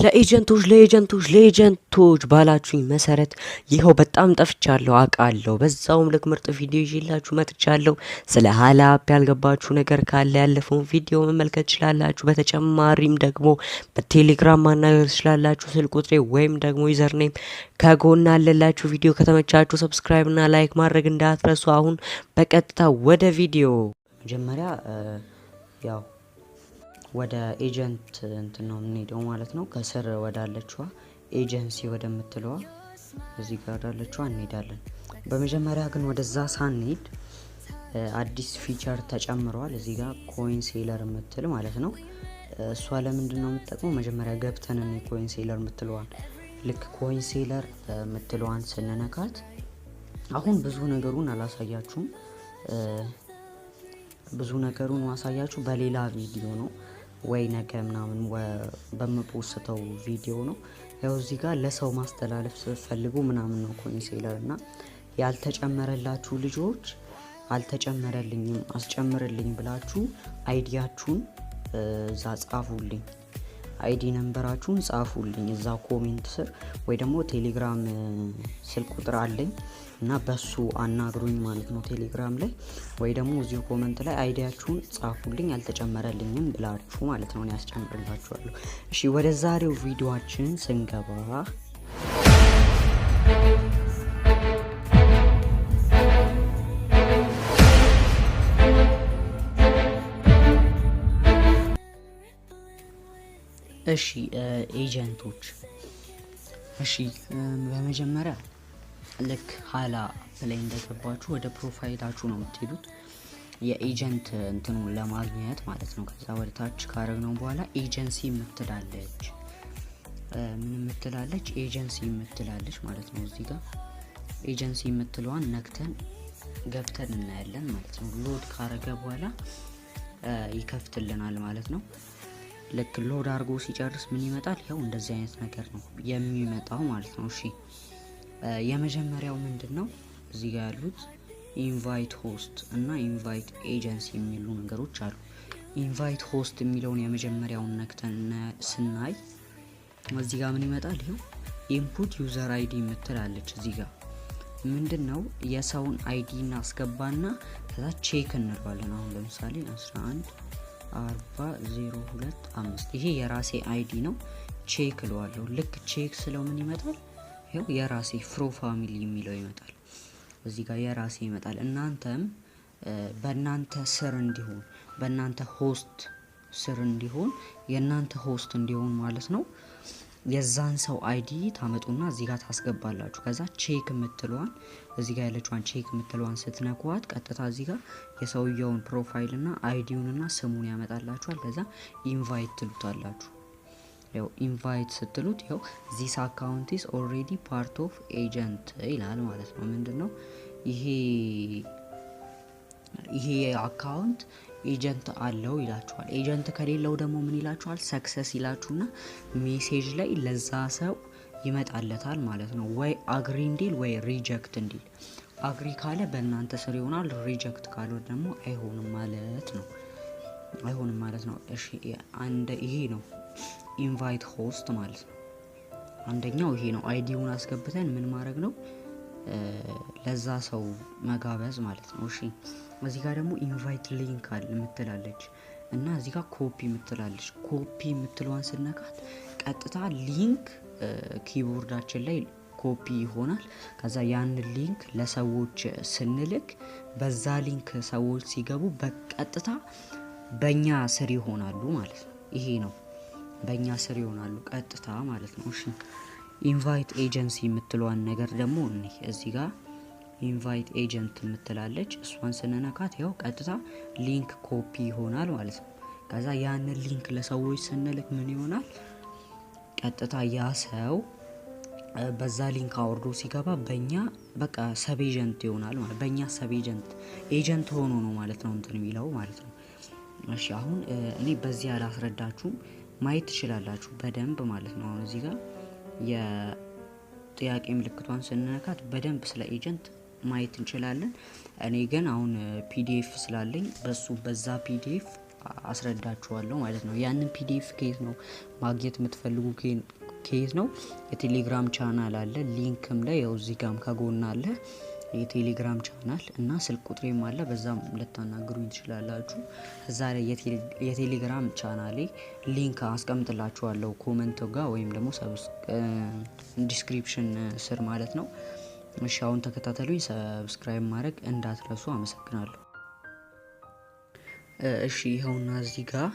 ለኤጀንቶች ባላችሁኝ መሰረት ይኸው በጣም ጠፍቻለሁ አውቃለሁ። በዛውም ልክ ምርጥ ቪዲዮ ይዤላችሁ መጥቻለሁ። ስለ ሀላፕ ያልገባችሁ ነገር ካለ ያለፈውን ቪዲዮ መመልከት ትችላላችሁ። በተጨማሪም ደግሞ በቴሌግራም ማናገር ትችላላችሁ። ስልክ ቁጥሬ ወይም ደግሞ ዩዘርኔም ከጎን አለላችሁ። ቪዲዮ ከተመቻችሁ ሰብስክራይብ እና ላይክ ማድረግ እንዳትረሱ። አሁን በቀጥታ ወደ ቪዲዮ መጀመሪያ ያው ወደ ኤጀንት እንትን ነው የምንሄደው ማለት ነው። ከስር ወዳለችዋ ኤጀንሲ ወደምትለዋ እዚህ ጋር ወዳለችዋ እንሄዳለን። በመጀመሪያ ግን ወደዛ ሳንሄድ አዲስ ፊቸር ተጨምሯል። እዚህ ጋር ኮይን ሴለር የምትል ማለት ነው። እሷ ለምንድን ነው የምትጠቅመው? መጀመሪያ ገብተን ኮይን ሴለር የምትለዋን ልክ ኮይን ሴለር የምትለዋን ስንነካት አሁን ብዙ ነገሩን አላሳያችሁም። ብዙ ነገሩን ማሳያችሁ በሌላ ቪዲዮ ነው ወይ ነገ ምናምን በመፖስተው ቪዲዮ ነው። ያው እዚህ ጋር ለሰው ማስተላለፍ ስትፈልጉ ምናምን ነው ኮይን ሴለር እና ያልተጨመረላችሁ ልጆች አልተጨመረልኝም አስጨምርልኝ ብላችሁ አይዲያችሁን እዛ ጻፉልኝ። አይዲ ነምበራችሁን ጻፉልኝ እዛ ኮሜንት ስር ወይ ደግሞ ቴሌግራም ስልክ ቁጥር አለኝ እና በሱ አናግሩኝ ማለት ነው ቴሌግራም ላይ ወይ ደግሞ እዚሁ ኮሜንት ላይ አይዲያችሁን ጻፉልኝ አልተጨመረልኝም ብላችሁ ማለት ነው ያስጨምርላችኋለሁ። እሺ ወደ ዛሬው ቪዲዮአችን ስንገባ እሺ ኤጀንቶች እሺ በመጀመሪያ ልክ ሀላ ላይ እንደገባችሁ ወደ ፕሮፋይላችሁ ነው የምትሄዱት የኤጀንት እንትኑን ለማግኘት ማለት ነው። ከዛ ወደ ታች ካረግነው በኋላ ኤጀንሲ የምትላለች ኤጀንሲ የምትላለች ማለት ነው። እዚህ ጋር ኤጀንሲ የምትለዋን ነክተን ገብተን እናያለን ማለት ነው። ሎድ ካረገ በኋላ ይከፍትልናል ማለት ነው። ልክ ሎድ አድርጎ ሲጨርስ ምን ይመጣል? ያው እንደዚህ አይነት ነገር ነው የሚመጣው ማለት ነው። እሺ የመጀመሪያው ምንድነው? እዚህ ጋር ያሉት ኢንቫይት ሆስት እና ኢንቫይት ኤጀንሲ የሚሉ ነገሮች አሉ። ኢንቫይት ሆስት የሚለውን የመጀመሪያውን ነክተን ስናይ እዚህ ጋር ምን ይመጣል? ይሄው ኢንፑት ዩዘር አይዲ የምትላለች እዚህ ጋር ምንድነው? የሰውን አይዲ እናስገባና ከዛ ቼክ እንለዋለን። አሁን ለምሳሌ 114025 ይሄ የራሴ አይዲ ነው። ቼክ እለዋለሁ። ልክ ቼክ ስለው ምን ይመጣል? ይሄው የራሴ ፍሮ ፋሚሊ የሚለው ይመጣል። እዚህ ጋር የራሴ ይመጣል። እናንተም በእናንተ ስር እንዲሆን በእናንተ ሆስት ስር እንዲሆን የእናንተ ሆስት እንዲሆን ማለት ነው የዛን ሰው አይዲ ታመጡና እዚህ ጋር ታስገባላችሁ። ከዛ ቼክ የምትለዋን እዚህ ጋር ያለችዋን ቼክ የምትለዋን ስትነኳት ቀጥታ እዚህ ጋር የሰውየውን ፕሮፋይል እና አይዲውንና ስሙን ያመጣላችኋል። ከዛ ኢንቫይት ትሉታላችሁ። ያው ኢንቫይት ስትሉት ያው ዚስ አካውንት ኢዝ ኦልሬዲ ፓርት ኦፍ ኤጀንት ይላል ማለት ነው። ምንድነው ይሄ አካውንት ኤጀንት አለው ይላችኋል። ኤጀንት ከሌለው ደግሞ ምን ይላችኋል? ሰክሰስ ይላችሁና ሜሴጅ ላይ ለዛ ሰው ይመጣለታል ማለት ነው። ወይ አግሪ እንዲል ወይ ሪጀክት እንዲል። አግሪ ካለ በእናንተ ስር ይሆናል። ሪጀክት ካለው ደግሞ አይሆንም ማለት ነው። እሺ ይሄ ነው ኢንቫይት ሆስት ማለት ነው። አንደኛው ይሄ ነው። አይዲውን አስገብተን ምን ማድረግ ነው? ለዛ ሰው መጋበዝ ማለት ነው። እሺ እዚህ ጋር ደግሞ ኢንቫይት ሊንክ አለ የምትላለች እና እዚህ ጋር ኮፒ የምትላለች። ኮፒ የምትለዋን ስነካት ቀጥታ ሊንክ ኪቦርዳችን ላይ ኮፒ ይሆናል። ከዛ ያን ሊንክ ለሰዎች ስንልክ በዛ ሊንክ ሰዎች ሲገቡ በቀጥታ በእኛ ስር ይሆናሉ ማለት ነው። ይሄ ነው በእኛ ስር ይሆናሉ ቀጥታ ማለት ነው። እሺ ኢንቫይት ኤጀንሲ የምትለዋን ነገር ደግሞ እዚህ ጋር ኢንቫይት ኤጀንት የምትላለች እሷን ስንነካት ያው ቀጥታ ሊንክ ኮፒ ይሆናል ማለት ነው። ከዛ ያንን ሊንክ ለሰዎች ስንልክ ምን ይሆናል? ቀጥታ ያ ሰው በዛ ሊንክ አውርዶ ሲገባ በእኛ በቃ ሰብ ኤጀንት ይሆናል ማለት በእኛ ሰብ ኤጀንት ሆኖ ነው ማለት ነው እንትን የሚለው ማለት ነው። እሺ አሁን እኔ በዚህ አላስረዳችሁም፣ ማየት ትችላላችሁ በደንብ ማለት ነው። አሁን እዚህ ጋር የጥያቄ ምልክቷን ስንነካት በደንብ ስለ ኤጀንት ማየት እንችላለን። እኔ ግን አሁን ፒዲኤፍ ስላለኝ በዛ ፒዲኤፍ አስረዳችኋለሁ ማለት ነው። ያንን ፒዲኤፍ ከየት ነው ማግኘት የምትፈልጉ ከየት ነው? የቴሌግራም ቻናል አለ። ሊንክም ላይ ያው እዚህ ጋርም ከጎን አለ የቴሌግራም ቻናል እና ስልክ ቁጥሬም አለ። በዛም ልታናግሩኝ ትችላላችሁ። እዛ ላይ የቴሌግራም ቻናሌ ሊንክ አስቀምጥላችኋለሁ ኮመንት ጋር ወይም ደግሞ ዲስክሪፕሽን ስር ማለት ነው። እሺ አሁን ተከታተሉኝ። ሰብስክራይብ ማድረግ እንዳትረሱ። አመሰግናለሁ። እሺ ይኸውና እዚህ ጋር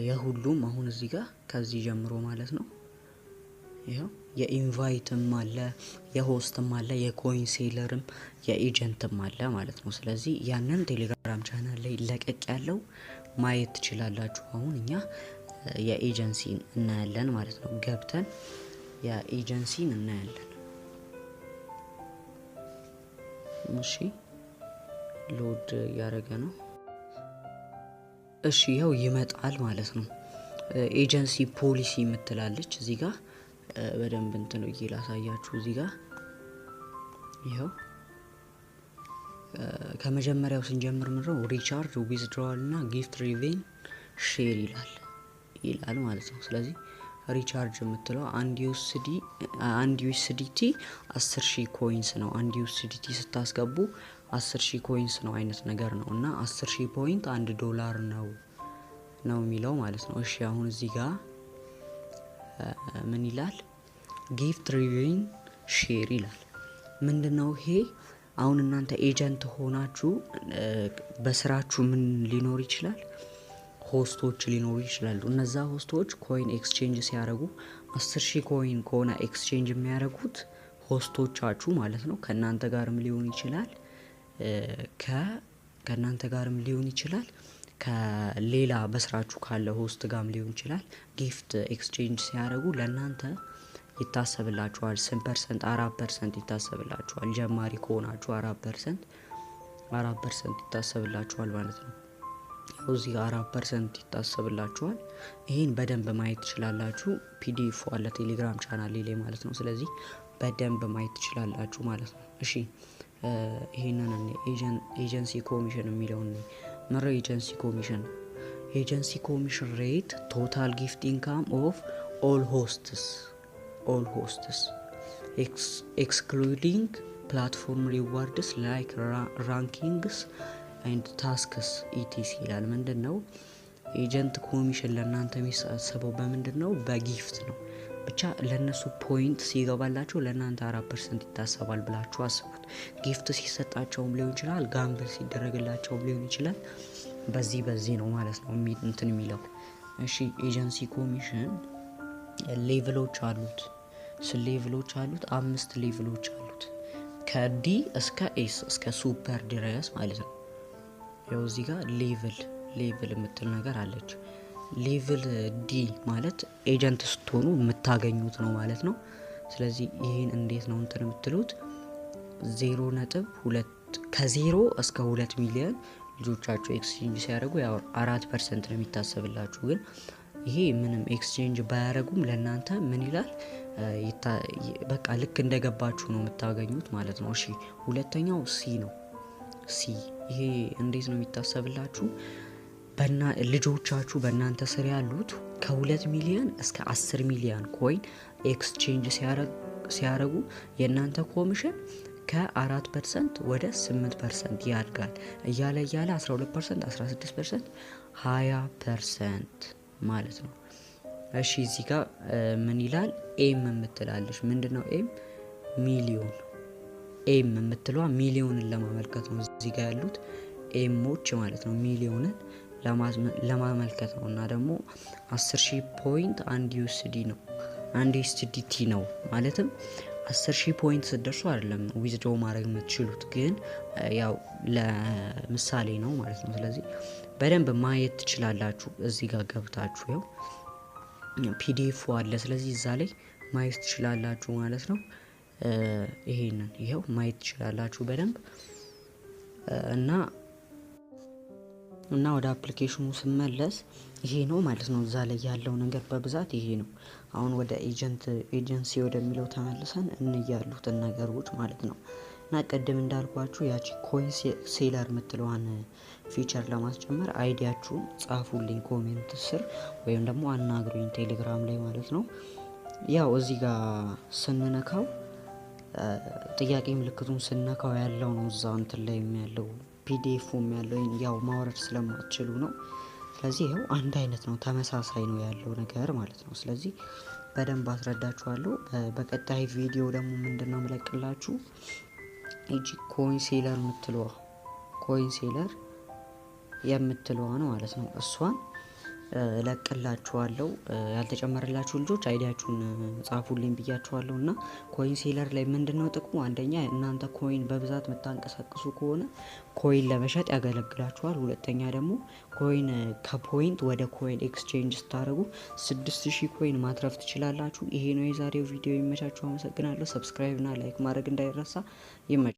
የሁሉም አሁን እዚህ ጋር ከዚህ ጀምሮ ማለት ነው ይኸው የኢንቫይትም አለ፣ የሆስትም አለ፣ የኮይን ሴለርም የኤጀንትም አለ ማለት ነው። ስለዚህ ያንን ቴሌግራም ቻናል ላይ ለቀቅ ያለው ማየት ትችላላችሁ። አሁን እኛ የኤጀንሲን እናያለን ማለት ነው። ገብተን የኤጀንሲን እናያለን። እሺ ሎድ ያደረገ ነው። እሺ ይኸው ይመጣል ማለት ነው። ኤጀንሲ ፖሊሲ የምትላለች እዚህ ጋር በደንብ እንትን ነው ላሳያችሁ። እዚህ ጋር ይኸው ከመጀመሪያው ስንጀምር ምንድነው ሪቻርጅ ዊዝድሮዋል እና ጊፍት ሪቬን ሼር ይላል ማለት ነው። ስለዚህ ሪቻርጅ የምትለው አንድ ዩኤስዲቲ 10,000 ኮይንስ ነው። አንድ ዩኤስዲቲ ስታስገቡ 10,000 ኮይንስ ነው አይነት ነገር ነው እና 10,000 ፖይንት $1 ነው የሚለው ማለት ነው። እሺ አሁን እዚህ ጋር ምን ይላል? ጊፍት ሪቬን ሼር ይላል። ምንድነው ይሄ? አሁን እናንተ ኤጀንት ሆናችሁ በስራችሁ ምን ሊኖር ይችላል? ሆስቶች ሊኖሩ ይችላሉ። እነዛ ሆስቶች ኮይን ኤክስቼንጅ ሲያደርጉ 10,000 ኮይን ከሆነ ኤክስቼንጅ የሚያደርጉት ሆስቶቻችሁ ማለት ነው። ከእናንተ ጋርም ሊሆን ይችላል ከእናንተ ጋርም ሊሆን ይችላል ከሌላ በስራችሁ ካለ ሆስት ጋርም ሊሆን ይችላል። ጊፍት ኤክስቼንጅ ሲያደርጉ ለእናንተ ይታሰብላችኋል። 8% 4% ይታሰብላችኋል። ጀማሪ ከሆናችሁ 4% ይታሰብላችኋል ማለት ነው። እዚህ 4% ይታሰብላችኋል። ይሄን በደንብ ማየት ትችላላችሁ። ፒዲኤፍ አለ ቴሌግራም ቻናል ላይ ማለት ነው። ስለዚህ በደንብ ማየት ትችላላችሁ ማለት ነው። እሺ ይሄንን ኤጀንሲ ኮሚሽን የሚለውን ምረ ኤጀንሲ ኮሚሽን ሬት ቶታል ጊፍት ኢንካም ኦፍ ኦል ሆስትስ ኤክስክሉዲንግ ፕላትፎርም ሪዋርድስ ላይክ ራንኪንግስ ኤንድ ታስክስ ኢቲሲ ይላል። ምንድን ነው ኤጀንት ኮሚሽን ለእናንተ የሚሰበሰበው በምንድን ነው? በጊፍት ነው። ብቻ ለነሱ ፖይንት ሲገባላቸው ለእናንተ 4% ይታሰባል ብላችሁ አስቡት። ጊፍት ሲሰጣቸውም ሊሆን ይችላል፣ ጋምብል ሲደረግላቸውም ሊሆን ይችላል። በዚህ ነው ማለት ነው እንትን የሚለው። እሺ ኤጀንሲ ኮሚሽን ሌቭሎች አሉት። 5 ሌቭሎች አሉት ከዲ እስከ ኤስ እስከ ሱፐር ድረስ ማለት ነው። ያው እዚህ ጋር ሌቭል የምትል ነገር አለች። ሌቭል ዲ ማለት ኤጀንት ስትሆኑ የምታገኙት ነው ማለት ነው። ስለዚህ ይሄን እንዴት ነው እንትን የምትሉት? 0.2 ከ0 እስከ 2 ሚሊዮን ልጆቻቸው ኤክስቼንጅ ሲያደርጉ ያው 4% ነው የሚታሰብላችሁ። ግን ይሄ ምንም ኤክስቼንጅ ባያደርጉም ለእናንተ ምን ይላል? በቃ ልክ እንደገባችሁ ነው የምታገኙት ማለት ነው። እሺ ሁለተኛው ሲ ነው። ይሄ እንዴት ነው የሚታሰብላችሁ? ልጆቻችሁ በእናንተ ስር ያሉት ከ2 ሚሊዮን እስከ 10 ሚሊዮን ኮይን ኤክስቼንጅ ሲያደርጉ የእናንተ ኮሚሽን ከ4% ወደ 8% ያድጋል። እያለ 12%፣ 16%፣ 20% ማለት ነው። እሺ እዚህ ጋር ምን ይላል? ኤም የምትላለች። ምንድነው ኤም? ሚሊዮን። ኤም የምትለዋ ሚሊዮንን ለማመልከት ነው። እዚህ ጋር ያሉት ኤሞች ማለት ነው ሚሊዮንን ለማመልከት ነው። እና ደግሞ 10,000 ፖይንት አንድ ዩኤስዲቲ ነው ማለትም 10,000 ፖይንት ስትደርሱ አይደለም ዊዝድሮ ማድረግ የምትችሉት፣ ግን ያው ለምሳሌ ነው ማለት ነው። ስለዚህ በደንብ ማየት ትችላላችሁ። እዚህ ጋር ገብታችሁ ያው ፒዲኤፍ አለ። ስለዚህ እዛ ላይ ማየት ትችላላችሁ ማለት ነው። ይሄንን ይሄው ማየት ትችላላችሁ በደንብ እና ወደ አፕሊኬሽኑ ስመለስ ይሄ ነው ማለት ነው። እዛ ላይ ያለው ነገር በብዛት ይሄ ነው። አሁን ወደ ኤጀንሲ ወደሚለው ተመልሰን እንያሉትን ነገሮች ማለት ነው። እና ቀደም እንዳልኳችሁ ያቺ ኮይን ሴለር የምትለዋን ፊቸር ለማስጨመር አይዲያችሁን ጻፉልኝ ኮሜንት ስር ወይም ደግሞ አናግሩኝ ቴሌግራም ላይ ማለት ነው። ያው እዚህ ጋር ስንነካው ጥያቄ ምልክቱን ስንነካው ያለው ነው እዛ እንትን ላይ ያለው ፒዲኤፉም ያለው ያው ማውረድ ስለማትችሉ ነው። ስለዚህ ይሄው አንድ አይነት ነው፣ ተመሳሳይ ነው ያለው ነገር ማለት ነው። ስለዚህ በደንብ አስረዳችኋለሁ። በቀጣይ ቪዲዮ ደግሞ ምንድነው መለቅላችሁ እጂ ኮይን ሴለር የምትለዋ ነው ማለት ነው። እሷን ለቅላችኋለሁ። ያልተጨመረላችሁ ልጆች አይዲያችሁን ጻፉልኝ ብያችኋለሁ። እና ኮይን ሴለር ላይ ምንድነው ጥቅሙ? አንደኛ እናንተ ኮይን በብዛት የምታንቀሳቅሱ ከሆነ ኮይን ለመሸጥ ያገለግላችኋል። ሁለተኛ ደግሞ ኮይን ከፖይንት ወደ ኮይን ኤክስቼንጅ ስታደርጉ 6000 ኮይን ማትረፍ ትችላላችሁ። ይሄ ነው የዛሬው ቪዲዮ። ይመቻችሁ። አመሰግናለሁ። ሰብስክራይብ እና ላይክ ማድረግ እንዳይረሳ። ይመቻችሁ።